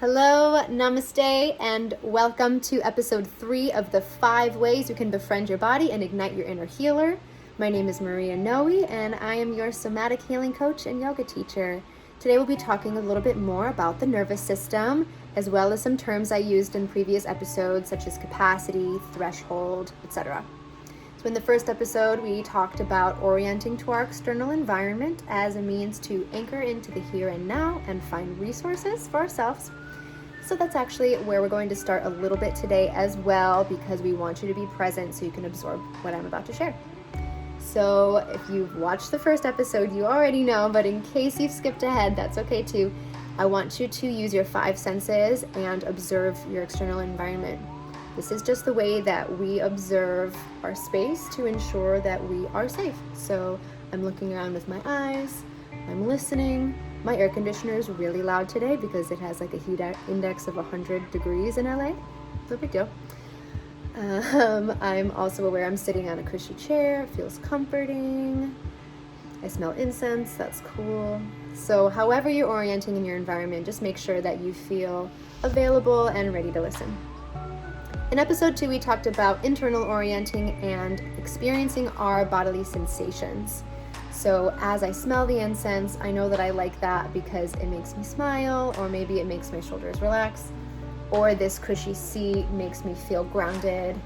Hello, namaste, and welcome to episode 3 of the 5 ways you can befriend your body and ignite your inner healer. My name is Maria Noe, and I am your somatic healing coach and yoga teacher. Today we'll be talking a little bit more about the nervous system, as well as some terms I used in previous episodes, such as capacity, threshold, etc. So in the first episode, we talked about orienting to our external environment as a means to anchor into the here and now and find resources for ourselves. So that's actually where we're going to start a little bit today as well, because we want you to be present so you can absorb what I'm about to share. So if you've watched the first episode, you already know, but in case you've skipped ahead, that's okay too. I want you to use your 5 senses and observe your external environment. This is just the way that we observe our space to ensure that we are safe. So I'm looking around with my eyes, I'm listening. My air conditioner is really loud today because it has like a heat index of 100 degrees in LA. No big deal. I'm also aware I'm sitting on a cushy chair. It feels comforting. I smell incense. That's cool. So however you're orienting in your environment, just make sure that you feel available and ready to listen. In episode 2, we talked about internal orienting and experiencing our bodily sensations. So as I smell the incense, I know that I like that because it makes me smile, or maybe it makes my shoulders relax, or this cushy seat makes me feel grounded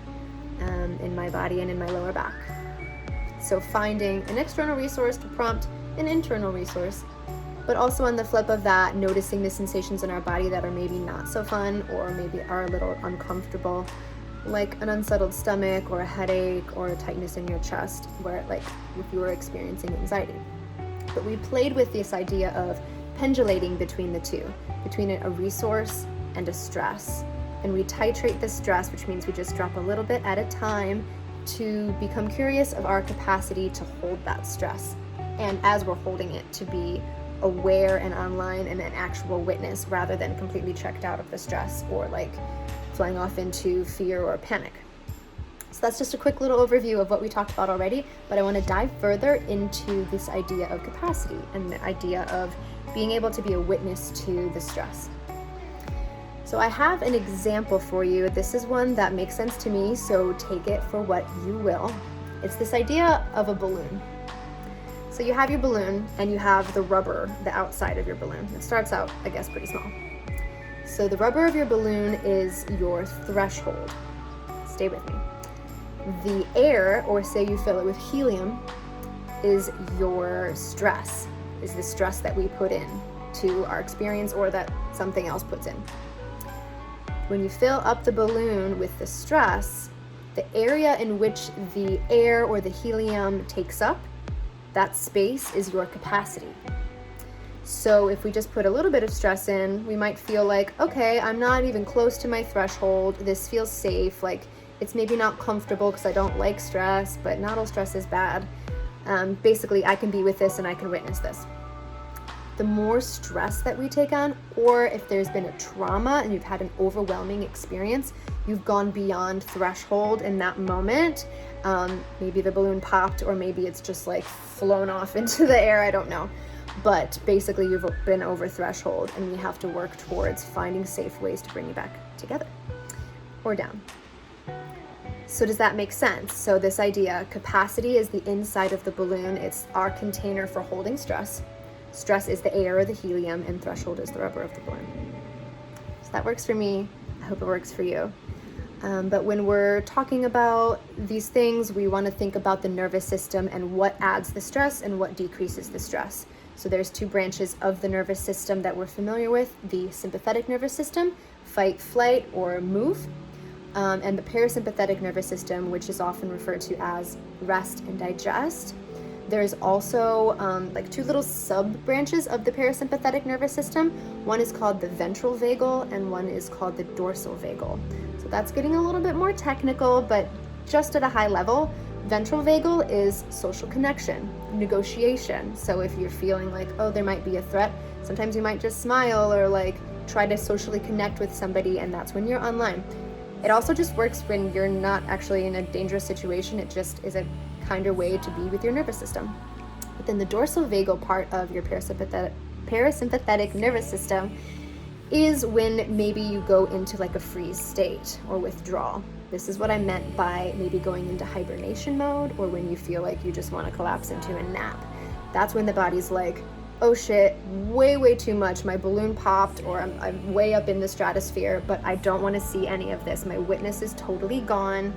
in my body and in my lower back. So finding an external resource to prompt an internal resource, but also on the flip of that, noticing the sensations in our body that are maybe not so fun or maybe are a little uncomfortable, like an unsettled stomach or a headache or a tightness in your chest, where like if you were experiencing anxiety. But we played with this idea of pendulating between the two, between a resource and a stress. And we titrate the stress, which means we just drop a little bit at a time to become curious of our capacity to hold that stress. And as we're holding it, to be aware and online and an actual witness rather than completely checked out of the stress or like flying off into fear or panic. So that's just a quick little overview of what we talked about already, but I want to dive further into this idea of capacity and the idea of being able to be a witness to the stress. So I have an example for you. This is one that makes sense to me, so take it for what you will. It's this idea of a balloon. So you have your balloon and you have the rubber, the outside of your balloon. It starts out, I guess, pretty small. So the rubber of your balloon is your threshold. Stay with me. The air, or say you fill it with helium, is your stress, is the stress that we put in to our experience or that something else puts in. When you fill up the balloon with the stress, the area in which the air or the helium takes up, that space is your capacity. So if we just put a little bit of stress in, we might feel like, okay, I'm not even close to my threshold. This feels safe. Like it's maybe not comfortable because I don't like stress, but not all stress is bad. Basically, I can be with this and I can witness this. The more stress that we take on, or if there's been a trauma and you've had an overwhelming experience, you've gone beyond threshold in that moment. Maybe the balloon popped, or maybe it's just like flown off into the air, I don't know. But basically you've been over threshold, and we have to work towards finding safe ways to bring you back together or down. So does that make sense? So this idea, capacity is the inside of the balloon. It's our container for holding stress. Stress is the air or the helium, and threshold is the rubber of the balloon. So that works for me. I hope it works for you. But when we're talking about these things, we want to think about the nervous system and what adds the stress and what decreases the stress. So there's 2 branches of the nervous system that we're familiar with: the sympathetic nervous system, fight, flight, or move, and the parasympathetic nervous system, which is often referred to as rest and digest. There's also like 2 little sub-branches of the parasympathetic nervous system. One is called the ventral vagal and one is called the dorsal vagal. So that's getting a little bit more technical, but just at a high level, ventral vagal is social connection, negotiation. So if you're feeling like, oh, there might be a threat, sometimes you might just smile or like try to socially connect with somebody, and that's when you're online. It also just works when you're not actually in a dangerous situation. It just is a kinder way to be with your nervous system. But then the dorsal vagal part of your parasympathetic nervous system is when maybe you go into like a freeze state or withdrawal. This is what I meant by maybe going into hibernation mode, or when you feel like you just want to collapse into a nap. That's when the body's like, oh shit, way too much. My balloon popped, or I'm way up in the stratosphere, but I don't want to see any of this. My witness is totally gone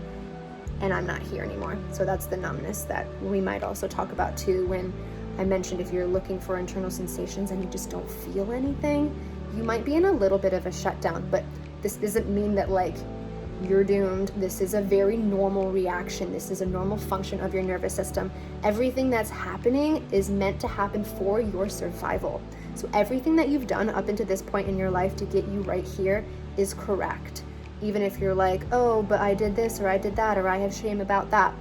and I'm not here anymore. So that's the numbness that we might also talk about too, when I mentioned if you're looking for internal sensations and you just don't feel anything, you might be in a little bit of a shutdown. But this doesn't mean that like you're doomed. This is a very normal reaction. This is a normal function of your nervous system. Everything that's happening is meant to happen for your survival. So everything that you've done up until this point in your life to get you right here is correct. Even if you're like, oh, but I did this or I did that, or I have shame about that.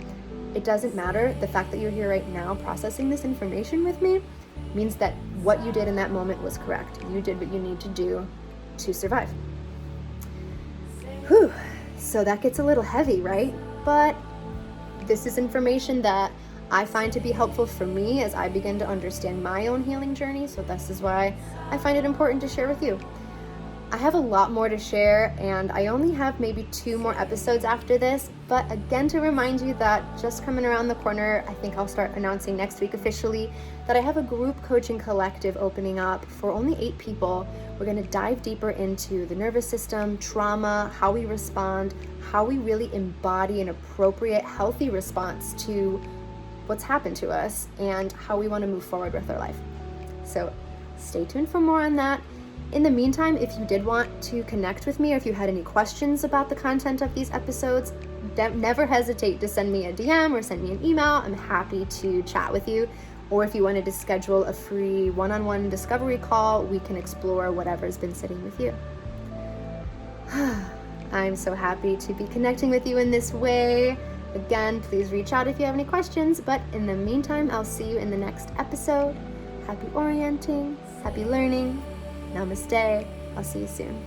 It doesn't matter. The fact that you're here right now processing this information with me means that what you did in that moment was correct. You did what you need to do to survive. Whew. So that gets a little heavy, right? But this is information that I find to be helpful for me as I begin to understand my own healing journey. So this is why I find it important to share with you. I have a lot more to share, and I only have maybe 2 more episodes after this, but again, to remind you that just coming around the corner, I think I'll start announcing next week officially that I have a group coaching collective opening up for only 8 people. We're going to dive deeper into the nervous system, trauma, how we respond, how we really embody an appropriate, healthy response to what's happened to us, and how we want to move forward with our life. So stay tuned for more on that. In the meantime, if you did want to connect with me, or if you had any questions about the content of these episodes, never hesitate to send me a DM or send me an email. I'm happy to chat with you. Or if you wanted to schedule a free one-on-one discovery call, we can explore whatever's been sitting with you. I'm so happy to be connecting with you in this way. Again, please reach out if you have any questions. But in the meantime, I'll see you in the next episode. Happy orienting, happy learning. Namaste. I'll see you soon.